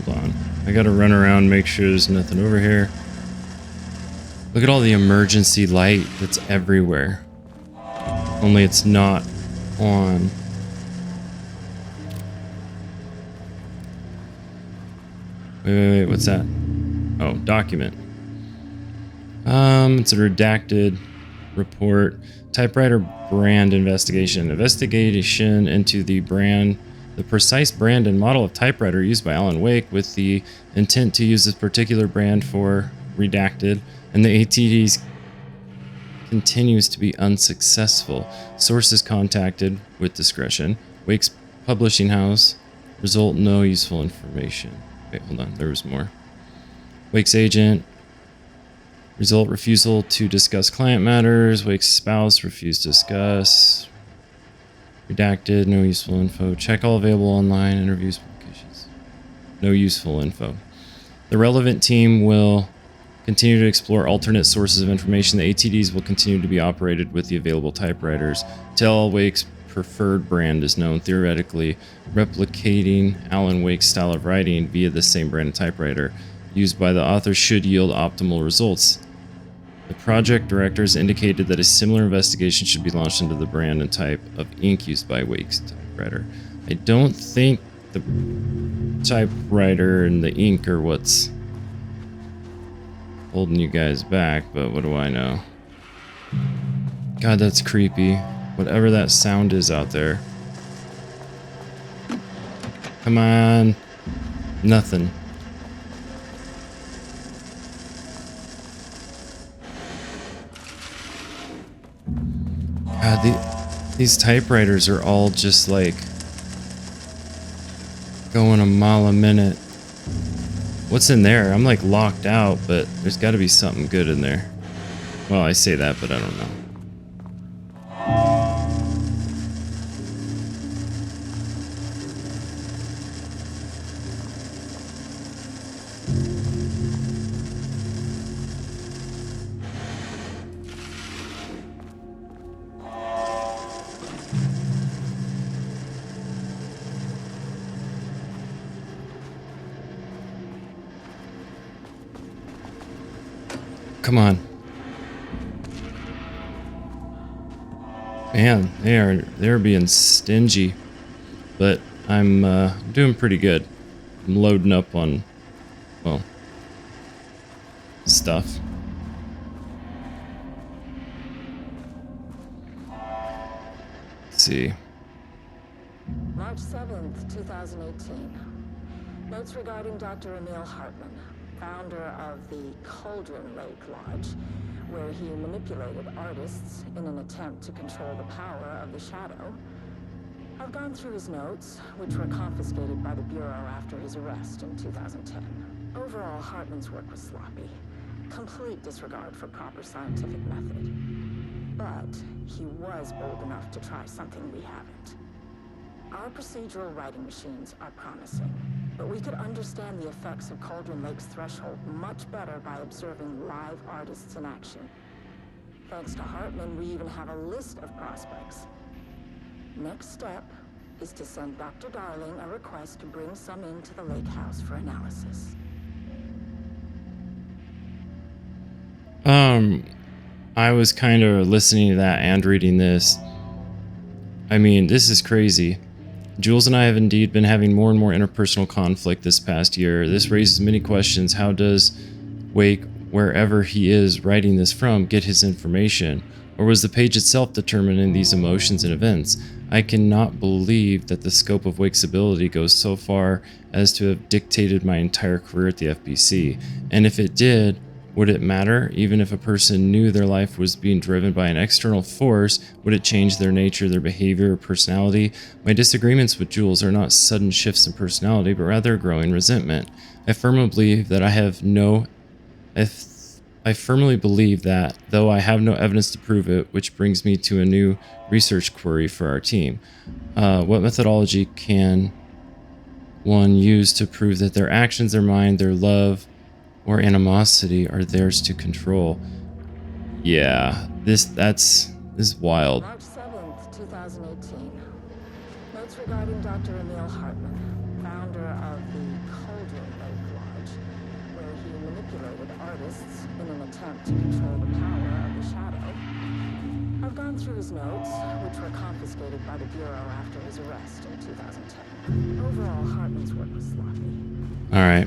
[SPEAKER 3] Hold on. I gotta run around, make sure there's nothing over here. Look at all the emergency light that's everywhere. Only it's not on. Wait, what's that? Oh, document. It's a redacted report. Typewriter brand investigation. Investigation into the precise brand and model of typewriter used by Alan Wake with the intent to use this particular brand for redacted, and the ATDs continues to be unsuccessful. Sources contacted with discretion. Wake's publishing house. Result, no useful information. Wait, hold on. There was more. Wake's agent. Result, refusal to discuss client matters. Wake's spouse refused to discuss. Redacted, no useful info. Check all available online interviews, publications. No useful info. The relevant team will continue to explore alternate sources of information. The ATDs will continue to be operated with the available typewriters till Wake's preferred brand is known. Theoretically, replicating Alan Wake's style of writing via the same brand of typewriter used by the author should yield optimal results. The project directors indicated that a similar investigation should be launched into the brand and type of ink used by Wake's typewriter. I don't think the typewriter and the ink are what's holding you guys back, but what do I know? God, that's creepy. Whatever that sound is out there. Come on. Nothing. God, these typewriters are all just like going a mile a minute. What's in there? I'm like locked out, but there's got to be something good in there. Well, I say that, but I don't know. Come on. Man, they're being stingy. But I'm doing pretty good. I'm loading up on, well, stuff. see.
[SPEAKER 7] March 7th, 2018. Notes regarding Dr. Emil Hartman, founder of the Cauldron Lake Lodge, where he manipulated artists in an attempt to control the power of the Shadow. I've gone through his notes, which were confiscated by the Bureau after his arrest in 2010. Overall, Hartman's work was sloppy. Complete disregard for proper scientific method. But he was bold enough to try something we haven't. Our procedural writing machines are promising, but we could understand the effects of Cauldron Lake's threshold much better by observing live artists in action. Thanks to Hartman, we even have a list of prospects. Next step is to send Dr. Darling a request to bring some into the lake house for analysis.
[SPEAKER 3] I was kind of listening to that and reading this. I mean, this is crazy. Jules and I have indeed been having more and more interpersonal conflict this past year. This raises many questions. How does Wake, wherever he is writing this from, get his information? Or was the page itself determining these emotions and events? I cannot believe that the scope of Wake's ability goes so far as to have dictated my entire career at the FBC. And if it did, would it matter? Even if a person knew their life was being driven by an external force, would it change their nature, their behavior, or personality? My disagreements with Jules are not sudden shifts in personality, but rather growing resentment. I firmly believe that, though I have no evidence to prove it, which brings me to a new research query for our team. What methodology can one use to prove that their actions, their mind, their love, or animosity are theirs to control? Yeah, this is wild.
[SPEAKER 7] March 7th, 2018. Notes regarding Dr. Emil Hartman, founder of the Cauldron Lake Lodge, where he manipulated artists in an attempt to control the power of the Shadow. I've gone through his notes, which were confiscated by the Bureau after his arrest in 2010. Overall, Hartman's work was sloppy.
[SPEAKER 3] All right.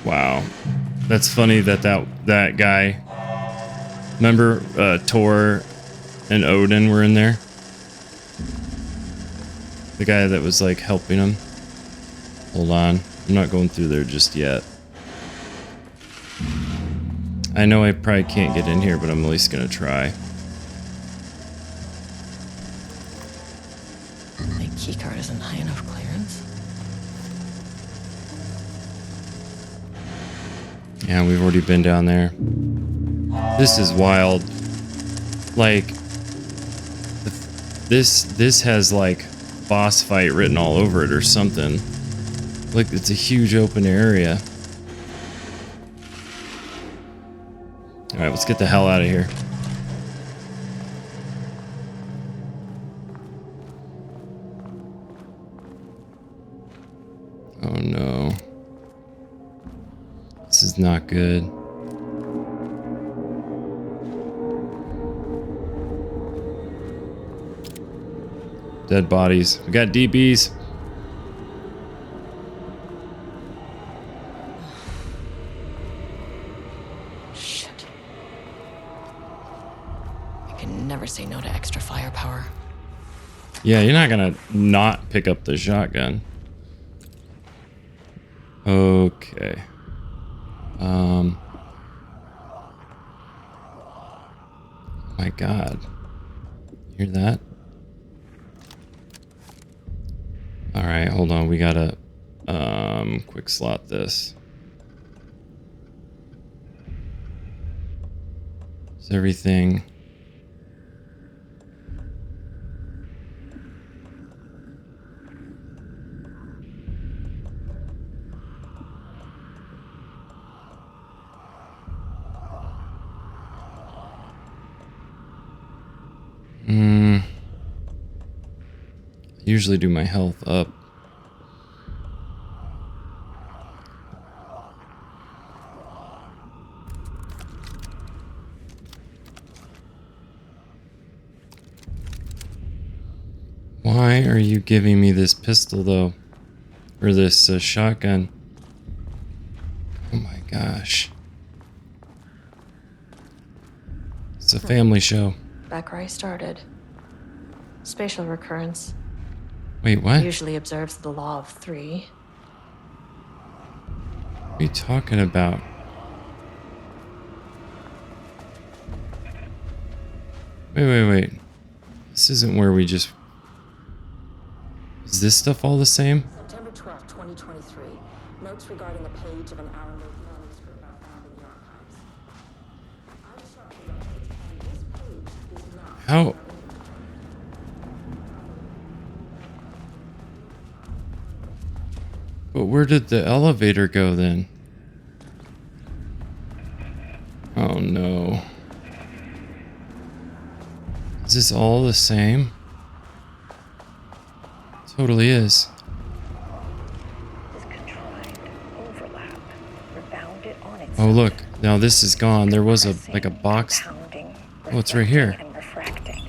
[SPEAKER 3] Wow. That's funny that guy. Remember, Tor and Odin were in there? The guy that was, like, helping him. Hold on. I'm not going through there just yet. I know I probably can't get in here, but I'm at least gonna try.
[SPEAKER 1] My keycard isn't high enough clearance.
[SPEAKER 3] Yeah, we've already been down there. This is wild. Like, this has, like, boss fight written all over it or something. Like, it's a huge open area. Alright, let's get the hell out of here. Oh no. This is not good. Dead bodies. We got DBs.
[SPEAKER 1] Shit. I can never say no to extra firepower.
[SPEAKER 3] Yeah, you're not gonna not pick up the shotgun. Okay. My God. Hear that? Alright, hold on. We gotta, quick slot this. Is everything... Usually do my health up. Why are you giving me this pistol though? Or this shotgun? Oh my gosh. It's a family show.
[SPEAKER 1] Back where I started. Spatial recurrence.
[SPEAKER 3] Wait, what?
[SPEAKER 1] Usually observes the law of 3.
[SPEAKER 3] What are you talking about? Wait. This isn't where we just... Is this stuff all the same?
[SPEAKER 7] September 12th, 2023. Notes regarding the page of an Alan Wake manuscript I found in the archives. I checked the records, and this page is not...
[SPEAKER 3] How? But where did the elevator go then? Oh no. Is this all the same? Totally is.
[SPEAKER 4] This contrived overlap rebounded on itself.
[SPEAKER 3] Oh look, now this is gone. There was a like a box. Oh, it's right here.
[SPEAKER 4] And refracting.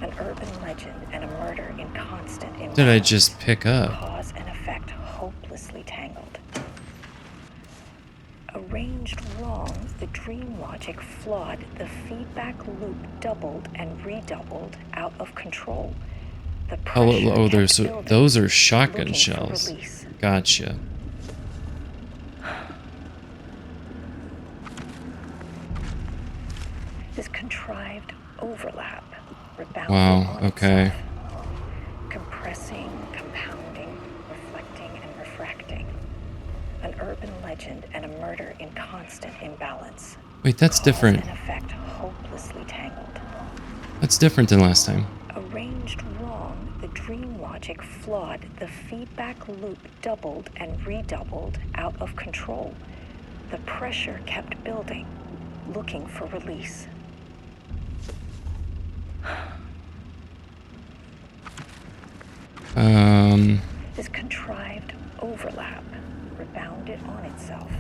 [SPEAKER 4] An urban legend and a murder in constant imbalance.
[SPEAKER 3] Did I just pick up?
[SPEAKER 4] Cause and effect hopelessly tangled. Arranged wrong, the dream logic flawed, the feedback loop doubled and redoubled out of control. The pressure
[SPEAKER 3] Oh, there's
[SPEAKER 4] kept building,
[SPEAKER 3] those are shotgun
[SPEAKER 4] looking for
[SPEAKER 3] shells.
[SPEAKER 4] release.
[SPEAKER 3] Gotcha.
[SPEAKER 4] This contrived overlap rebounded
[SPEAKER 3] Wow,
[SPEAKER 4] on
[SPEAKER 3] okay.
[SPEAKER 4] itself, compressing, compounding, reflecting, and refracting. An urban legend and a murder in constant imbalance.
[SPEAKER 3] Wait, that's
[SPEAKER 4] Cause
[SPEAKER 3] different.
[SPEAKER 4] and effect hopelessly tangled.
[SPEAKER 3] That's different than last time.
[SPEAKER 4] Arranged wrong, the dream logic flawed, the feedback loop doubled and redoubled out of control. The pressure kept building, looking for release. This contrived overlap rebounded on itself,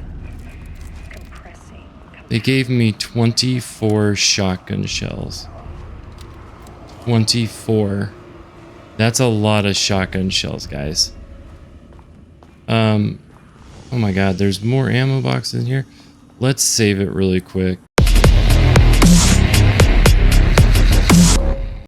[SPEAKER 4] compressing.
[SPEAKER 3] They gave me 24 shotgun shells. 24. That's a lot of shotgun shells, guys. Oh my god, there's more ammo boxes in here. Let's save it really quick.